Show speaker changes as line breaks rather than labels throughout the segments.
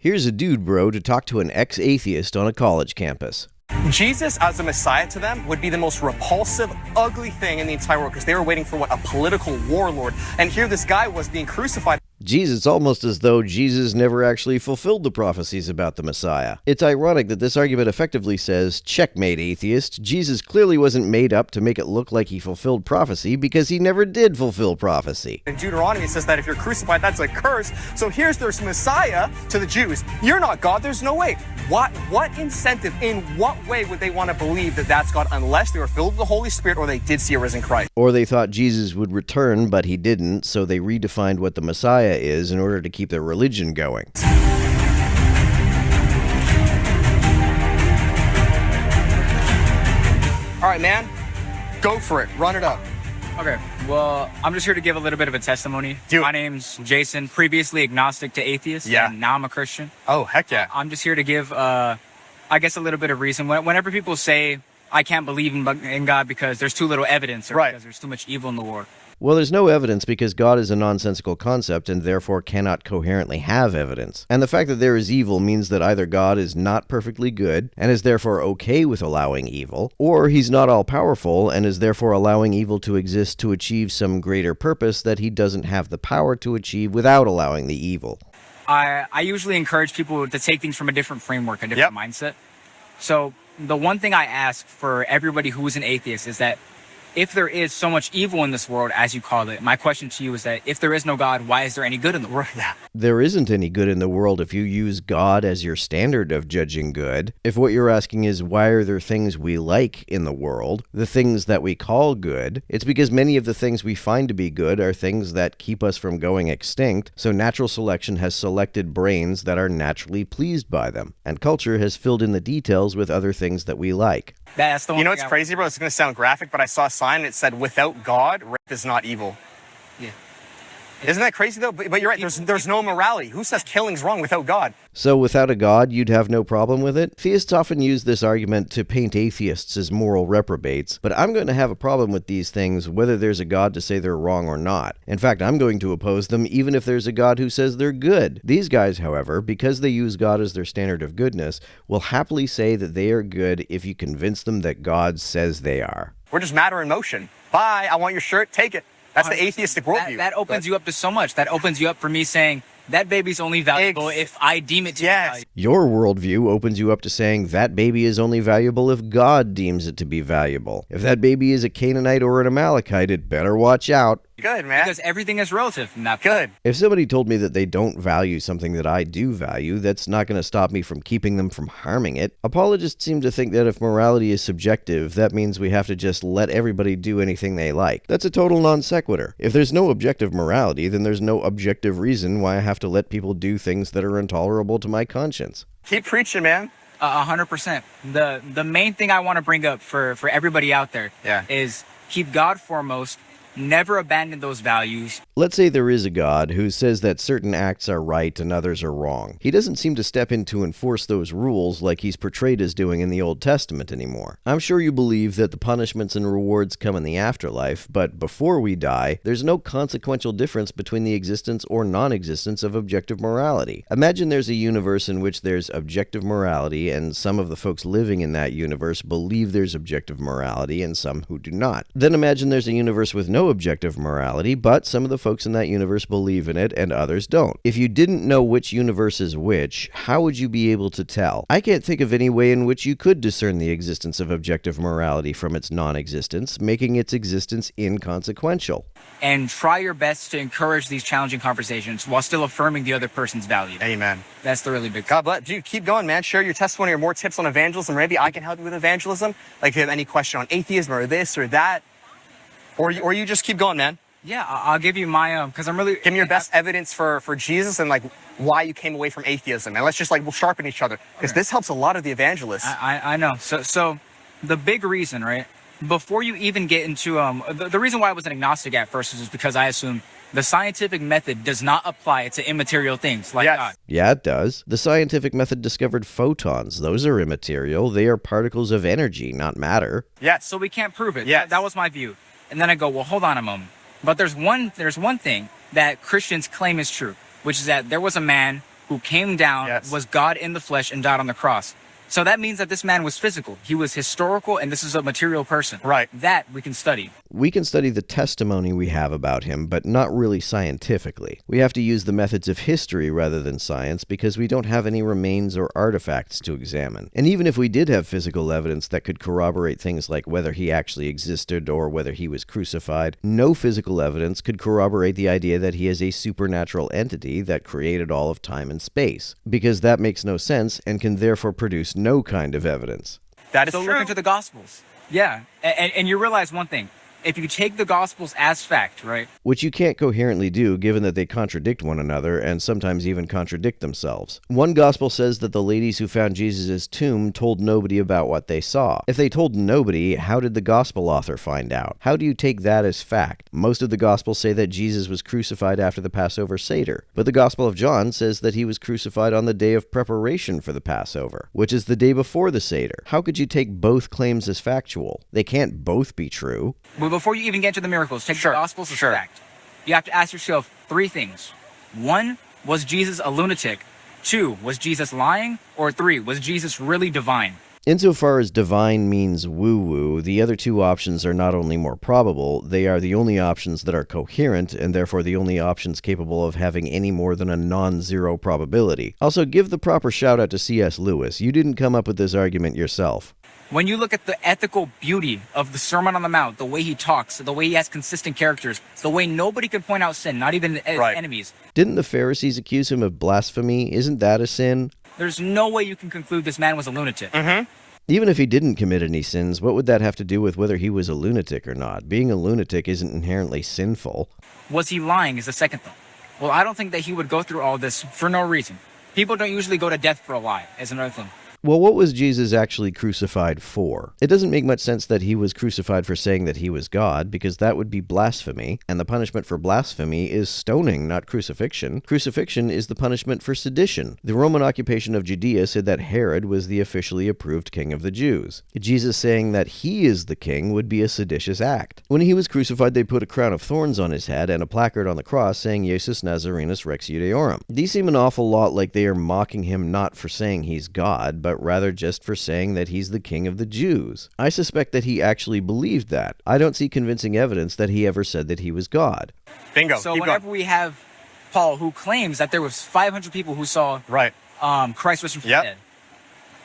Here's a dude bro to talk to an ex-atheist on a college campus.
Jesus as a Messiah to them would be the most repulsive, ugly thing in the entire world because they were waiting for a political warlord. And here this guy was being crucified.
It's almost as though Jesus never actually fulfilled the prophecies about the Messiah. It's ironic that this argument effectively says, checkmate, atheist. Jesus clearly wasn't made up to make it look like he fulfilled prophecy because he never did fulfill prophecy.
In Deuteronomy, it says that if you're crucified, that's a curse. So here's their Messiah to the Jews. You're not God. There's no way. What incentive, in what way would they want to believe that that's God unless they were filled with the Holy Spirit or they did see a risen Christ?
Or they thought Jesus would return, but he didn't, so they redefined what the Messiah is in order to keep their religion going.
All right, man, go for it. Run it up.
Okay, well, I'm just here to give a little bit of a testimony. My name's Jason, previously agnostic to atheist, and now I'm a Christian.
Oh, heck yeah.
I'm just here to give, I guess, a little bit of reason. Whenever people say, I can't believe in God because there's too little evidence or because there's too much evil in the world.
Well, there's no evidence because God is a nonsensical concept and therefore cannot coherently have evidence. And the fact that there is evil means that either God is not perfectly good and is therefore okay with allowing evil, or he's not all-powerful and is therefore allowing evil to exist to achieve some greater purpose that he doesn't have the power to achieve without allowing the evil.
I usually encourage people to take things from a different framework, a different mindset. So the one thing I ask for everybody who is an atheist is that if there is so much evil in this world, as you call it, my question to you is that if there is no God, why is there any good in the world?
There isn't any good in the world if you use God as your standard of judging good. If what you're asking is why are there things we like in the world, the things that we call good, it's because many of the things we find to be good are things that keep us from going extinct, so natural selection has selected brains that are naturally pleased by them, and culture has filled in the details with other things that we like.
That's the one.
You know what's crazy, bro? It's going to sound graphic, but I saw a sign that said, without God, rape is not evil.
Yeah.
Isn't that crazy, though? But you're right. There's no morality. Who says killing's wrong without God?
So without a God, you'd have no problem with it? Theists often use this argument to paint atheists as moral reprobates, but I'm going to have a problem with these things whether there's a God to say they're wrong or not. In fact, I'm going to oppose them even if there's a God who says they're good. These guys, however, because they use God as their standard of goodness, will happily say that they are good if you convince them that God says they are.
We're just matter in motion. Bye, I want your shirt, take it. That's the atheistic worldview.
That opens you up to so much. That opens you up for me saying, that baby's only valuable if I deem it to be valuable.
Your worldview opens you up to saying that baby is only valuable if God deems it to be valuable. If that baby is a Canaanite or an Amalekite, it better watch out.
Good, man.
Because everything is relative.
Good.
If somebody told me that they don't value something that I do value, that's not going to stop me from keeping them from harming it. Apologists seem to think that if morality is subjective, that means we have to just let everybody do anything they like. That's a total non sequitur. If there's no objective morality, then there's no objective reason why I have to let people do things that are intolerable to my conscience.
Keep preaching, man.
100%. The main thing I want to bring up for everybody out there is keep God foremost. Never abandon those values.
Let's say there is a God who says that certain acts are right and others are wrong. He doesn't seem to step in to enforce those rules like he's portrayed as doing in the Old Testament anymore. I'm sure you believe that the punishments and rewards come in the afterlife, but before we die, there's no consequential difference between the existence or non-existence of objective morality. Imagine there's a universe in which there's objective morality, and some of the folks living in that universe believe there's objective morality, and some who do not. Then imagine there's a universe with no objective morality, but some of the folks in that universe believe in it and others don't. If you didn't know which universe is which, how would you be able to tell? I can't think of any way in which you could discern the existence of objective morality from its non-existence, making its existence inconsequential.
And try your best to encourage these challenging conversations while still affirming the other person's value.
Amen.
That's the really big thing.
God bless. Dude, keep going, man. Share your testimony or more tips on evangelism. Maybe I can help you with evangelism. Like if you have any question on atheism or this or that. Or you just keep going, man.
Yeah, I'll give you my, because I'm really...
Give me your best evidence for Jesus and, like, why you came away from atheism. And let's just, like, we'll sharpen each other. Because this helps a lot of the evangelists.
I know. So the big reason, right, before you even get into... the reason why I was an agnostic at first is because I assumed the scientific method does not apply to immaterial things like God.
Yeah, it does. The scientific method discovered photons. Those are immaterial. They are particles of energy, not matter.
Yes.
So we can't prove it.
Yes.
That was my view. And then I go, well, hold on a moment. But there's one thing that Christians claim is true, which is that there was a man who came down,
Yes.
was God in the flesh, and died on the cross. So that means that this man was physical. He was historical, and this is a material person.
Right.
That we can study.
We can study the testimony we have about him, but not really scientifically. We have to use the methods of history rather than science because we don't have any remains or artifacts to examine. And even if we did have physical evidence that could corroborate things like whether he actually existed or whether he was crucified, no physical evidence could corroborate the idea that he is a supernatural entity that created all of time and space, because that makes no sense and can therefore produce no kind of evidence.
That is
So
true.
look into the Gospels. Yeah, and you realize one thing. If you take the Gospels as fact, right?
Which you can't coherently do given that they contradict one another and sometimes even contradict themselves. One gospel says that the ladies who found Jesus' tomb told nobody about what they saw. If they told nobody, how did the gospel author find out? How do you take that as fact? Most of the gospels say that Jesus was crucified after the Passover Seder, but the Gospel of John says that he was crucified on the day of preparation for the Passover, which is the day before the Seder. How could you take both claims as factual? They can't both be true.
Well, before you even get to the miracles, take
Sure,
the Gospels as
sure.
fact. You have to ask yourself 3 things. 1, was Jesus a lunatic? 2, was Jesus lying? Or 3, was Jesus really divine?
Insofar as divine means woo-woo, the other 2 options are not only more probable, they are the only options that are coherent, and therefore the only options capable of having any more than a non-zero probability. Also, give the proper shout-out to C.S. Lewis. You didn't come up with this argument yourself.
When you look at the ethical beauty of the Sermon on the Mount, the way he talks, the way he has consistent characters, the way nobody can point out sin, not even
Right.
enemies,
Didn't the Pharisees accuse him of blasphemy? Isn't that a sin?
there's no way you can conclude this man was a lunatic.
Even if he didn't commit any sins, what would that have to do with whether he was a lunatic or not? Being a lunatic isn't inherently sinful.
Was he lying is the second thing. Well, I don't think that he would go through all this for no reason. People don't usually go to death for a lie, is another thing.
Well, what was Jesus actually crucified for? It doesn't make much sense that he was crucified for saying that he was God, because that would be blasphemy, and the punishment for blasphemy is stoning, not crucifixion. Crucifixion is the punishment for sedition. The Roman occupation of Judea said that Herod was the officially approved king of the Jews. Jesus saying that he is the king would be a seditious act. When he was crucified, they put a crown of thorns on his head and a placard on the cross saying Jesus Nazarenus Rex Judeorum. These seem an awful lot like they are mocking him not for saying he's God, but rather just for saying that he's the king of the Jews. I suspect that he actually believed that. I don't see convincing evidence that he ever said that he was God.
Bingo.
So
Keep
whenever
going.
we have Paul, who claims that there was 500 people who saw
Right.
Christ risen from
Yep.
the dead,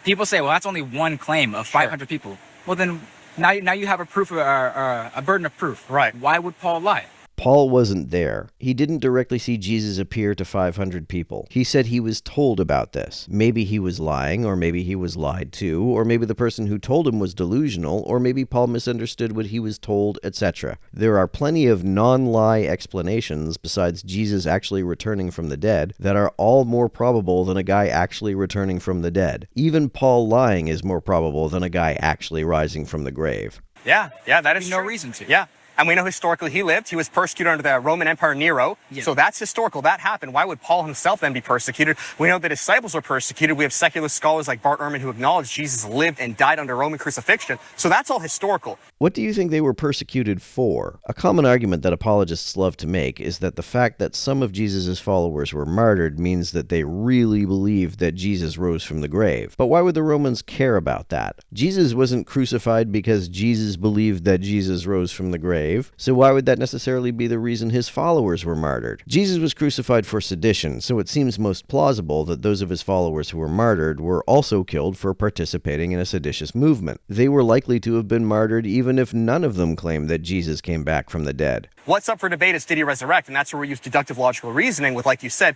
people say, well, that's only one claim of 500 people. Well, then now you have a proof, a burden of proof.
Right.
Why would Paul lie?
Paul wasn't there. He didn't directly see Jesus appear to 500 people. He said he was told about this. Maybe he was lying, or maybe he was lied to, or maybe the person who told him was delusional, or maybe Paul misunderstood what he was told, etc. There are plenty of non-lie explanations, besides Jesus actually returning from the dead, that are all more probable than a guy actually returning from the dead. Even Paul lying is more probable than a guy actually rising from the grave.
Yeah, that is
No
true.
reason to.
Yeah. And we know historically he lived. He was persecuted under the Roman Empire Nero.
Yeah.
So that's historical. That happened. Why would Paul himself then be persecuted? We know the disciples were persecuted. We have secular scholars like Bart Ehrman who acknowledge Jesus lived and died under Roman crucifixion. So that's all historical.
What do you think they were persecuted for? A common argument that apologists love to make is that the fact that some of Jesus' followers were martyred means that they really believed that Jesus rose from the grave. But why would the Romans care about that? Jesus wasn't crucified because Jesus believed that Jesus rose from the grave, so why would that necessarily be the reason his followers were martyred? Jesus was crucified for sedition, so it seems most plausible that those of his followers who were martyred were also killed for participating in a seditious movement. They were likely to have been martyred even if none of them claimed that Jesus came back from the dead.
What's up for debate is did he resurrect? And that's where we use deductive logical reasoning with, like you said,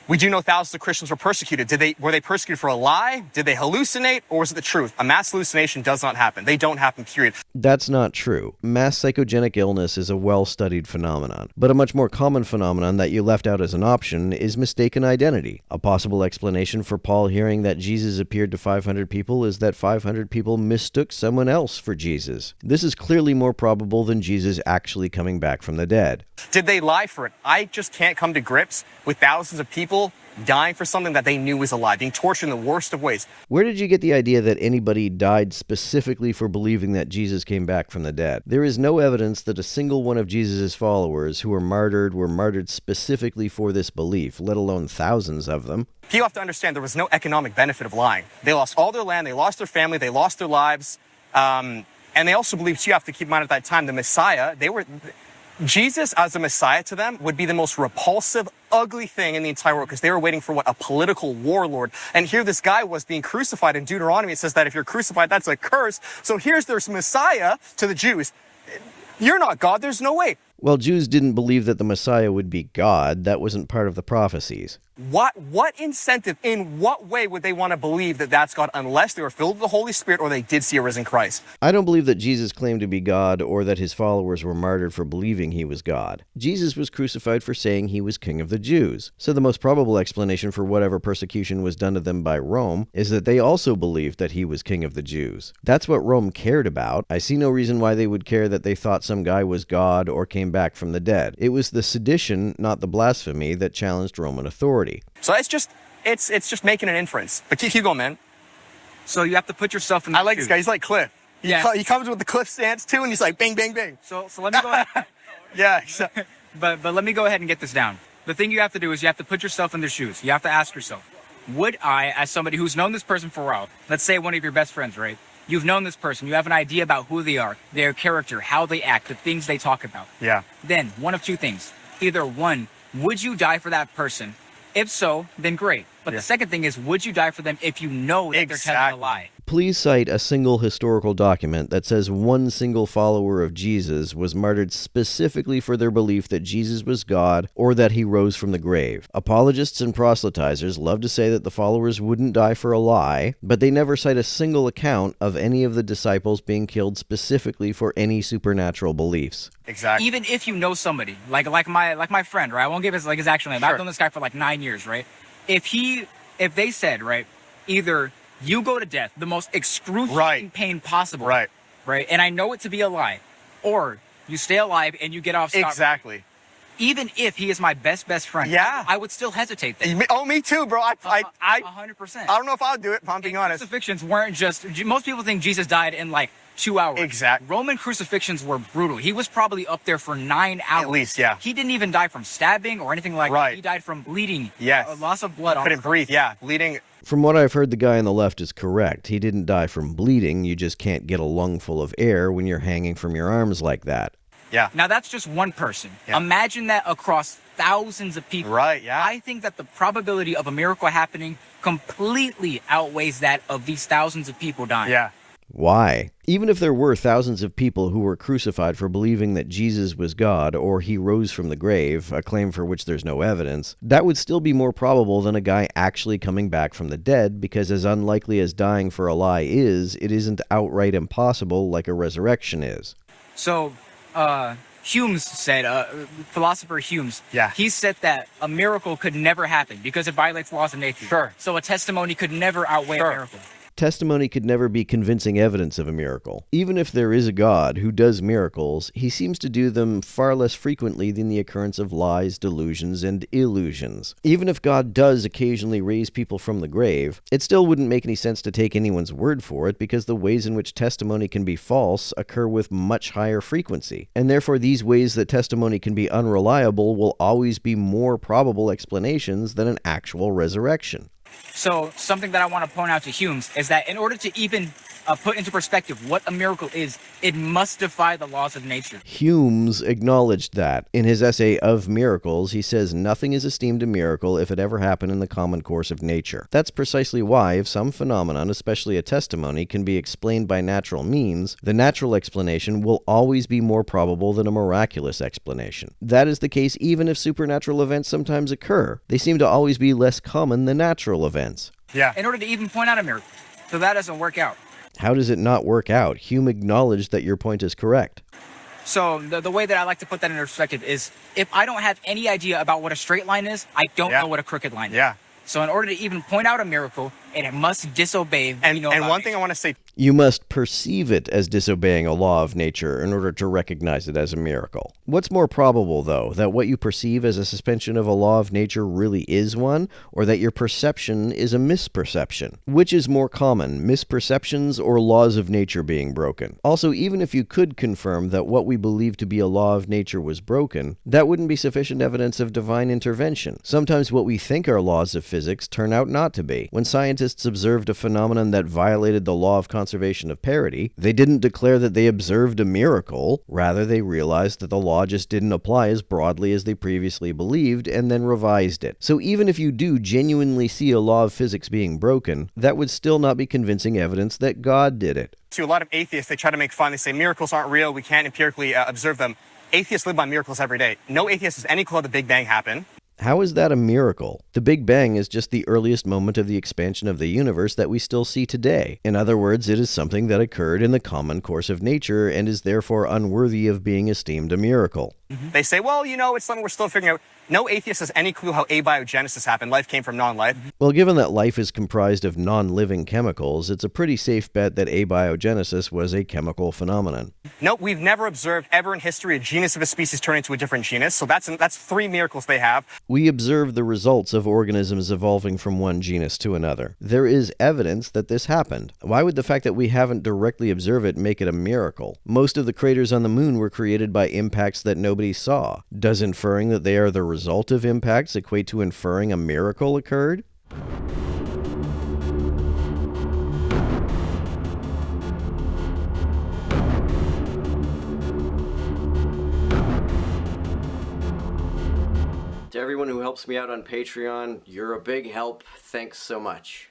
we do know thousands of Christians were persecuted. Were they persecuted for a lie? Did they hallucinate? Or was it the truth? A mass hallucination does not happen. They don't happen, period.
That's not true. Mass psychogenic illness is a well-studied phenomenon, but a much more common phenomenon that you left out as an option is mistaken identity. A possible explanation for Paul hearing that Jesus appeared to 500 people is that 500 people mistook someone else for Jesus. This is clearly more probable than Jesus actually coming back from the dead.
Did they lie for it? I just can't come to grips with thousands of people people dying for something that they knew was a lie, being tortured in the worst of ways.
Where did you get the idea that anybody died specifically for believing that Jesus came back from the dead? There is no evidence that a single one of Jesus' followers who were martyred specifically for this belief, let alone thousands of them.
You have to understand there was no economic benefit of lying. They lost all their land, they lost their family, they lost their lives. And they also believed, you have to keep in mind at that time, the Messiah, Jesus as a Messiah to them would be the most repulsive, ugly thing in the entire world, because they were waiting for a political warlord. And here this guy was being crucified. In Deuteronomy, it says that if you're crucified, that's a curse. So here's their Messiah to the Jews. You're not God, there's no way.
Well, Jews didn't believe that the Messiah would be God. That wasn't part of the prophecies.
What incentive, in what way would they want to believe that that's God unless they were filled with the Holy Spirit or they did see a risen Christ?
I don't believe that Jesus claimed to be God or that his followers were martyred for believing he was God. Jesus was crucified for saying he was king of the Jews. So the most probable explanation for whatever persecution was done to them by Rome is that they also believed that he was king of the Jews. That's what Rome cared about. I see no reason why they would care that they thought some guy was God or came back from the dead. It was the sedition, not the blasphemy, that challenged Roman authority.
So it's just making an inference. But keep going, man.
So you have to put yourself in the
I like
shoes.
this guy. He's like Cliff.
Yeah.
He comes with the Cliff stance too, and he's like bang, bang, bang.
So let me go ahead.
Yeah. So,
But let me go ahead and get this down. The thing you have to do is you have to put yourself in their shoes. You have to ask yourself, would I, as somebody who's known this person for a while, let's say one of your best friends, right? You've known this person. You have an idea about who they are, their character, how they act, the things they talk about.
yeah.
Then one of two things. Either one, would you die for that person? If so, then great. But
Yeah.
the second thing is, would you die for them if you know that they're telling a
Exactly.
lie?
Please cite a single historical document that says one single follower of Jesus was martyred specifically for their belief that Jesus was God or that he rose from the grave. Apologists and proselytizers love to say that the followers wouldn't die for a lie, but they never cite a single account of any of the disciples being killed specifically for any supernatural beliefs.
Exactly.
Even if you know somebody, like my friend, right? I won't give his actual name.
Sure.
I've known this guy for 9 years, right? If they said, right, either you go to death, the most excruciating
Right.
pain possible,
Right.
and I know it to be a lie, or you stay alive and you get off scot-free.
Exactly.
Even if he is my best friend,
Yeah.
I would still hesitate there.
Oh, me too, bro. I
100%.
don't know if I'll do it, if I'm being honest.
Crucifixions weren't just, most people think Jesus died in 2 hours.
Exactly.
Roman crucifixions were brutal. He was probably up there for 9 hours.
At least, yeah.
He didn't even die from stabbing or anything like that.
Right.
He died from bleeding.
Yes.
Loss of blood.
Couldn't breathe, yeah. Bleeding.
From what I've heard, the guy on the left is correct. He didn't die from bleeding. You just can't get a lungful of air when you're hanging from your arms like that.
Yeah.
Now that's just one person.
Yeah.
Imagine that across thousands of people.
Right, yeah.
I think that the probability of a miracle happening completely outweighs that of these thousands of people dying.
Yeah.
Why? Even if there were thousands of people who were crucified for believing that Jesus was God or he rose from the grave, a claim for which there's no evidence, that would still be more probable than a guy actually coming back from the dead, because as unlikely as dying for a lie is, it isn't outright impossible like a resurrection is.
So, Hume said, philosopher Hume,
Yeah.
he said that a miracle could never happen because it violates laws of nature.
Sure.
So a testimony could never outweigh
Sure.
a miracle.
Testimony could never be convincing evidence of a miracle. Even if there is a God who does miracles, he seems to do them far less frequently than the occurrence of lies, delusions, and illusions. Even if God does occasionally raise people from the grave, it still wouldn't make any sense to take anyone's word for it, because the ways in which testimony can be false occur with much higher frequency. And therefore these ways that testimony can be unreliable will always be more probable explanations than an actual resurrection.
So something that I want to point out to Hume is that in order to even put into perspective what a miracle is, it must defy the laws of nature.
Hume's acknowledged that. In his essay Of Miracles, he says nothing is esteemed a miracle if it ever happened in the common course of nature. That's precisely why, if some phenomenon, especially a testimony, can be explained by natural means, the natural explanation will always be more probable than a miraculous explanation. That is the case even if supernatural events sometimes occur. They seem to always be less common than natural events.
Yeah.
In order to even point out a miracle. So that doesn't work out.
How does it not work out? Hume acknowledged that your point is correct.
So the way that I like to put that in perspective is, if I don't have any idea about what a straight line is, I don't know what a crooked line is.
Yeah.
So in order to even point out a miracle, it must disobey.
And one thing I want to say,
You must perceive it as disobeying a law of nature in order to recognize it as a miracle. What's more probable, though, that what you perceive as a suspension of a law of nature really is one, or that your perception is a misperception? Which is more common, misperceptions or laws of nature being broken? Also, even if you could confirm that what we believe to be a law of nature was broken, that wouldn't be sufficient evidence of divine intervention. Sometimes what we think are laws of physics turn out not to be. When scientists observed a phenomenon that violated the law of conservation of parity, they didn't declare that they observed a miracle. Rather, they realized that the law just didn't apply as broadly as they previously believed, and then revised it. So even if you do genuinely see a law of physics being broken, that would still not be convincing evidence that God did it.
To a lot of atheists, they try to make fun. They say miracles aren't real. We can't empirically observe them. Atheists live by miracles every day. No atheist has any clue the Big Bang happened.
How is that a miracle? The Big Bang is just the earliest moment of the expansion of the universe that we still see today. In other words, it is something that occurred in the common course of nature and is therefore unworthy of being esteemed a miracle.
They say, well, it's something we're still figuring out. No atheist has any clue how abiogenesis happened. Life came from non-life.
Well, given that life is comprised of non-living chemicals, it's a pretty safe bet that abiogenesis was a chemical phenomenon.
No, we've never observed ever in history a genus of a species turn into a different genus. So that's 3 miracles they have.
We observe the results of organisms evolving from one genus to another. There is evidence that this happened. Why would the fact that we haven't directly observed it make it a miracle? Most of the craters on the moon were created by impacts that nobody saw. Does inferring that they are the result of impacts equate to inferring a miracle occurred?
To everyone who helps me out on Patreon, you're a big help. Thanks so much.